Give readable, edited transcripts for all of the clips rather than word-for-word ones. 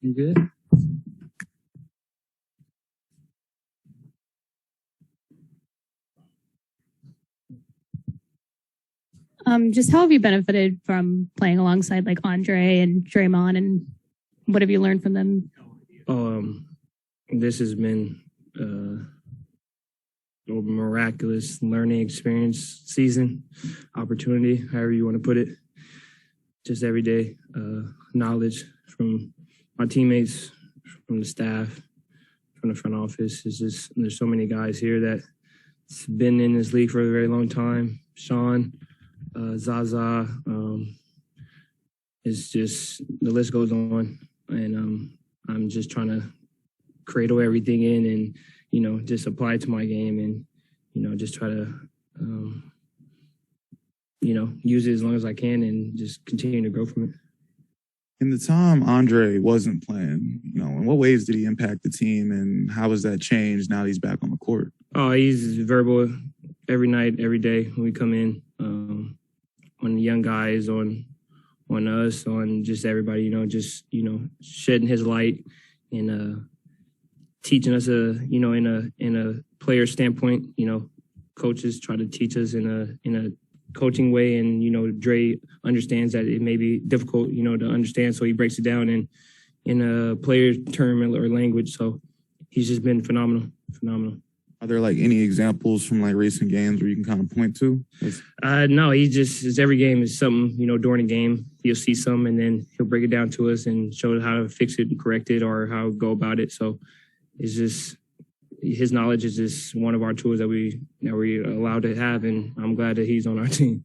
You good? Just how have you benefited from playing alongside like Andre and Draymond, and what have you learned from them? This has been a miraculous learning experience, season, opportunity, however you want to put it. Just every day, knowledge from my teammates, from the staff, from the front office. There's so many guys here that's been in this league for a very long time. Sean, Zaza, it's just, the list goes on. And I'm just trying to cradle everything in and, just apply it to my game and, just try to, use it as long as I can and just continue to grow from it. In the time Andre wasn't playing, in what ways did he impact the team and how has that changed now that he's back on the court? Oh, he's verbal every night, every day when we come in, on the young guys, on us, on just everybody, shedding his light and teaching us, in a player standpoint. Coaches try to teach us in a coaching way, and Dre understands that it may be difficult, to understand, so he breaks it down in a player term or language. So he's just been phenomenal. Are there any examples from recent games where you can kind of point to? No, every game is something, during the game, you'll see some and then he'll break it down to us and show how to fix it and correct it or how to go about it. So it's just, his knowledge is just one of our tools that we're allowed to have. And I'm glad that he's on our team.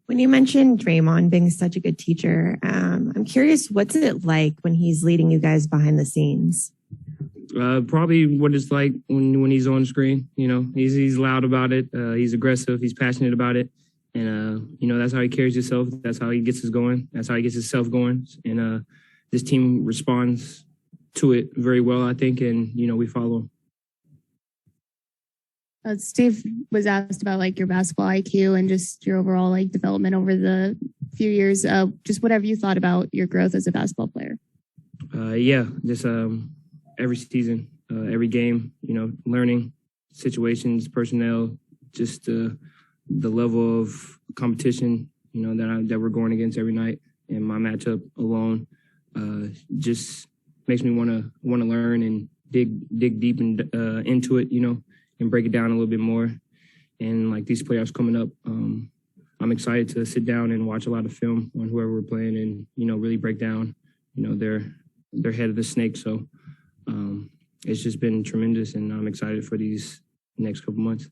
When you mentioned Draymond being such a good teacher, I'm curious, what's it like when he's leading you guys behind the scenes? Probably what it's like when he's on the screen. He's loud about it. He's aggressive. He's passionate about it. And, that's how he carries himself. That's how he gets us going. That's how he gets himself going. And this team responds to it very well, I think. And, we follow. Steve was asked about your basketball IQ and just your overall development over the few years. Just whatever you thought about your growth as a basketball player. Just every season, every game, learning situations, personnel, just the level of competition, that we're going against every night, and my matchup alone just makes me want to learn and dig deep into it, and break it down a little bit more. And these playoffs coming up, I'm excited to sit down and watch a lot of film on whoever we're playing and really break down, their head of the snake. So. It's just been tremendous, and I'm excited for these next couple months.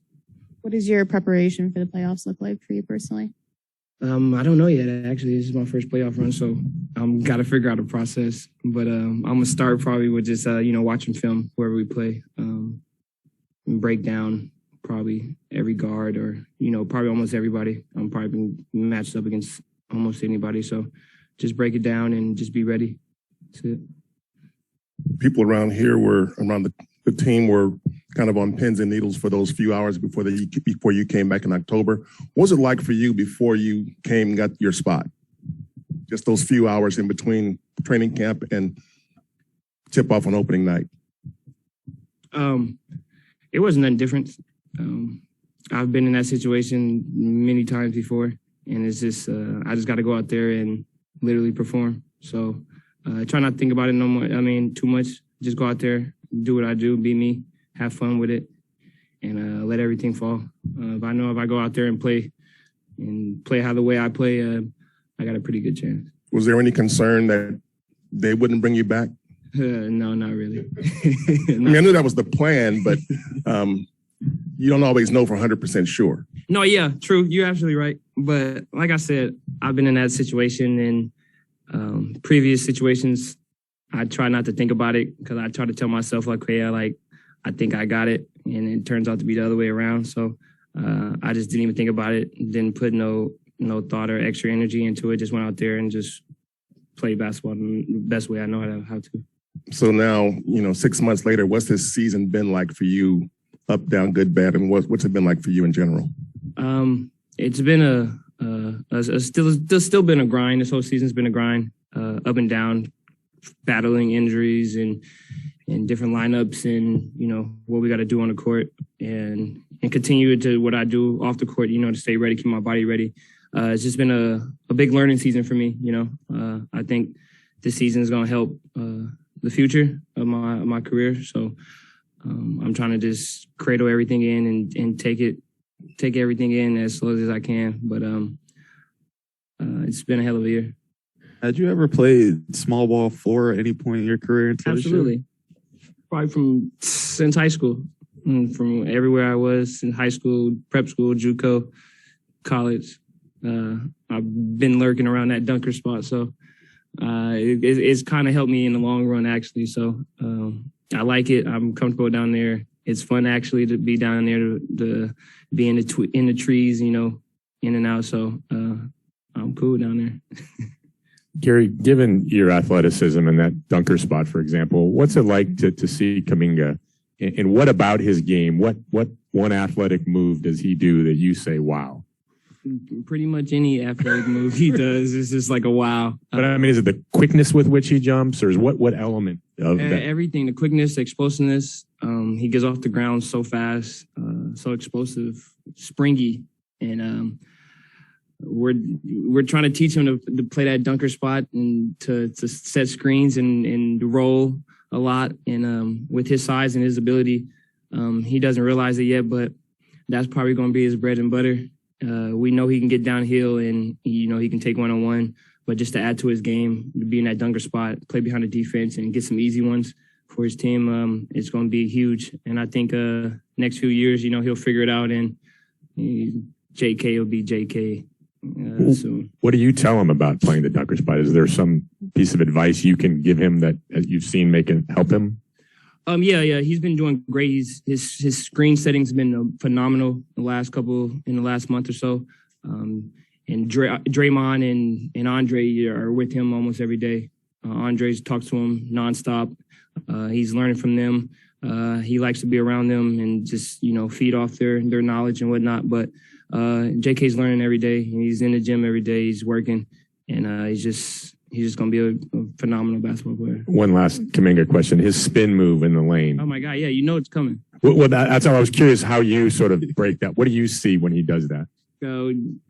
What does your preparation for the playoffs look like for you personally? I don't know yet. Actually, this is my first playoff run, so I'm got to figure out a process. But I'm gonna start probably with just watching film wherever we play, and break down probably every guard or probably almost everybody. I'm probably been matched up against almost anybody, so just break it down and just be ready. That's it. People around here around the team were kind of on pins and needles for those few hours before you came back in October. What was it like for you before you came and got your spot? Just those few hours in between training camp and tip off on opening night. It wasn't nothing different. I've been in that situation many times before, and it's just I just got to go out there and literally perform. So. Try not to think about it no more. Too much. Just go out there, do what I do, be me, have fun with it, and let everything fall. If I go out there and play how the way I play, I got a pretty good chance. Was there any concern that they wouldn't bring you back? No, not really. I knew that was the plan, but you don't always know for 100% sure. No, yeah, true. You're absolutely right. But like I said, I've been in that situation and previous situations. I try not to think about it because I try to tell myself I think I got it, and it turns out to be the other way around. So I just didn't even think about it. Didn't put no thought or extra energy into it. Just went out there and just played basketball the best way I know how to. So now, 6 months later, what's this season been like for you? Up, down, good, bad, and what's it been like for you in general? It's been still been a grind. This whole season's been a grind, up and down, battling injuries and different lineups and, what we got to do on the court and continue to what I do off the court, to stay ready, keep my body ready. It's just been a big learning season for me. I think this season is going to help the future of my career. So I'm trying to just cradle everything in and take everything in as slow as I can. But it's been a hell of a year. Had you ever played small ball floor at any point in your career? Absolutely. Probably since high school, from everywhere I was in high school, prep school, JUCO, college. I've been lurking around that dunker spot. So it's kind of helped me in the long run, actually. So I like it. I'm comfortable down there. It's fun, actually, to be down there, to be in the trees, in and out. So I'm cool down there. Gary, given your athleticism and that dunker spot, for example, what's it like to see Kuminga? And what about his game? What one athletic move does he do that you say, wow? Pretty much any athletic move he does is just like a wow. But I mean, is it the quickness with which he jumps, or is what element of that? Everything, the quickness, the explosiveness. He gets off the ground so fast, so explosive, springy, and we're trying to teach him to play that dunker spot and to set screens and roll a lot. And with his size and his ability, he doesn't realize it yet, but that's probably going to be his bread and butter. We know he can get downhill and, he can take one-on-one, but just to add to his game, to be in that dunker spot, play behind the defense and get some easy ones for his team, it's going to be huge. And I think next few years, he'll figure it out and JK will be JK. Soon. What do you tell him about playing the dunker spot? Is there some piece of advice you can give him that you've seen help him? Yeah, he's been doing great. His screen setting's been phenomenal in the last month or so. And Draymond and Andre are with him almost every day. Andre's talks to him nonstop. He's learning from them. He likes to be around them and just feed off their knowledge and whatnot. But JK's learning every day. He's in the gym every day. He's working, and he's just going to be a phenomenal basketball player. One last Kuminga question: his spin move in the lane. Oh my God! Yeah, it's coming. Well, that's how I was curious how you sort of break that. What do you see when he does that?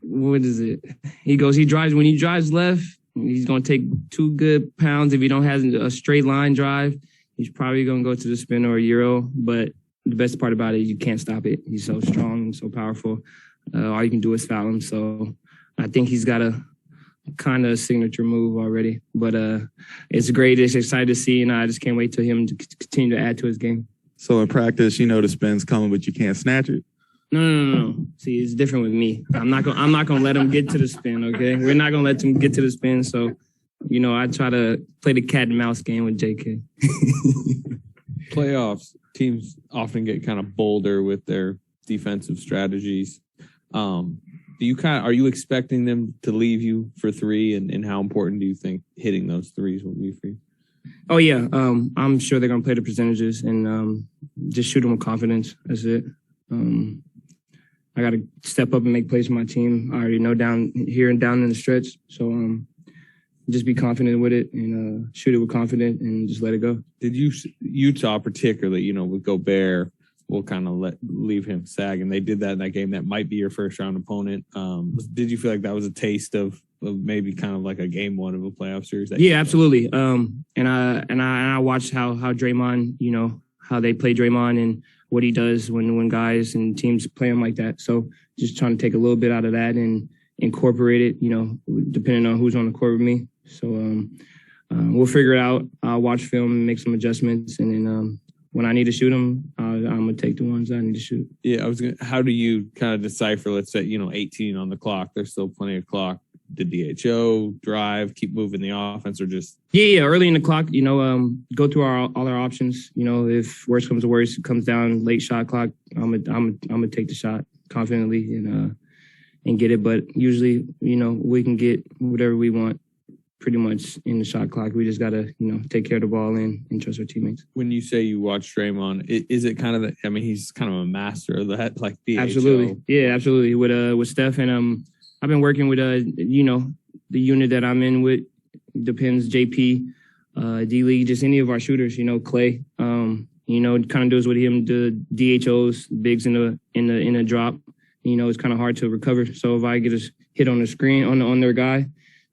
What is it? He drives. When he drives left, he's going to take 2 good pounds. If he don't have a straight line drive, he's probably going to go to the spin or a Euro. But the best part about it, you can't stop it. He's so strong and so powerful. All you can do is foul him. So I think he's got a kind of signature move already. But it's great. It's exciting to see, and I just can't wait till him to continue to add to his game. So in practice, the spin's coming, but you can't snatch it? No. See, it's different with me. I'm not gonna let him get to the spin, okay? We're not gonna let him get to the spin. So, I try to play the cat and mouse game with JK. Playoffs, teams often get kind of bolder with their defensive strategies. Are you expecting them to leave you for 3, and how important do you think hitting those threes will be for you? Oh yeah, I'm sure they're gonna play the percentages and just shoot them with confidence. That's it. I got to step up and make plays for my team. I already know down here and down in the stretch, so just be confident with it and shoot it with confidence and just let it go. Did Utah particularly, with Gobert? We'll kind of leave him sag, and they did that in that game. That might be your first round opponent. Did you feel like that was a taste of maybe kind of like a game 1 of a playoff series? Yeah, absolutely. And I watched how Draymond, how they play Draymond and what he does when guys and teams play him like that. So just trying to take a little bit out of that and incorporate it, depending on who's on the court with me. So we'll figure it out. I'll watch film and make some adjustments, and then when I need to shoot them, I'm gonna take the ones I need to shoot. Yeah, how do you kind of decipher? Let's say 18 on the clock. There's still plenty of clock. The DHO drive, keep moving the offense, or just early in the clock. Go through all our options. If worst comes to worst, it comes down late shot clock. I'm gonna take the shot confidently and get it. But usually, we can get whatever we want pretty much in the shot clock. We just got to, take care of the ball and trust our teammates. When you say you watch Draymond, is it kind of he's kind of a master of that, like DHO? Absolutely. Yeah, absolutely. With Steph and I've been working with, the unit that I'm in with, depends, JP. D League, just any of our shooters, Clay, kind of does what him the DHOs, bigs in a drop. It's kind of hard to recover. So if I get a hit on the screen on their guy,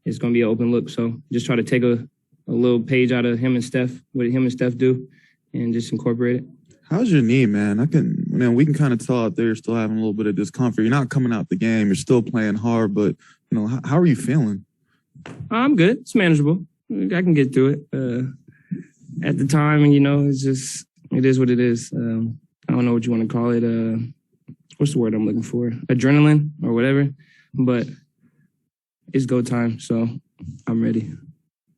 it's going to be an open look. So just try to take a little page out of him and Steph, what him and Steph do, and just incorporate it. How's your knee, man? We can kind of tell out there you're still having a little bit of discomfort. You're not coming out the game. You're still playing hard, but how are you feeling? I'm good. It's manageable. I can get through it. At the time, it's just, it is what it is. I don't know what you want to call it. What's the word I'm looking for? Adrenaline or whatever. But it's go time, so I'm ready.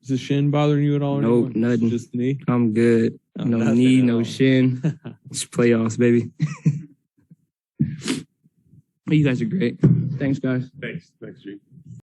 Is the shin bothering you at all? Nope, nothing. Just the knee? I'm good. No knee, no shin. It's playoffs, baby. You guys are great. Thanks, guys. Thanks, G.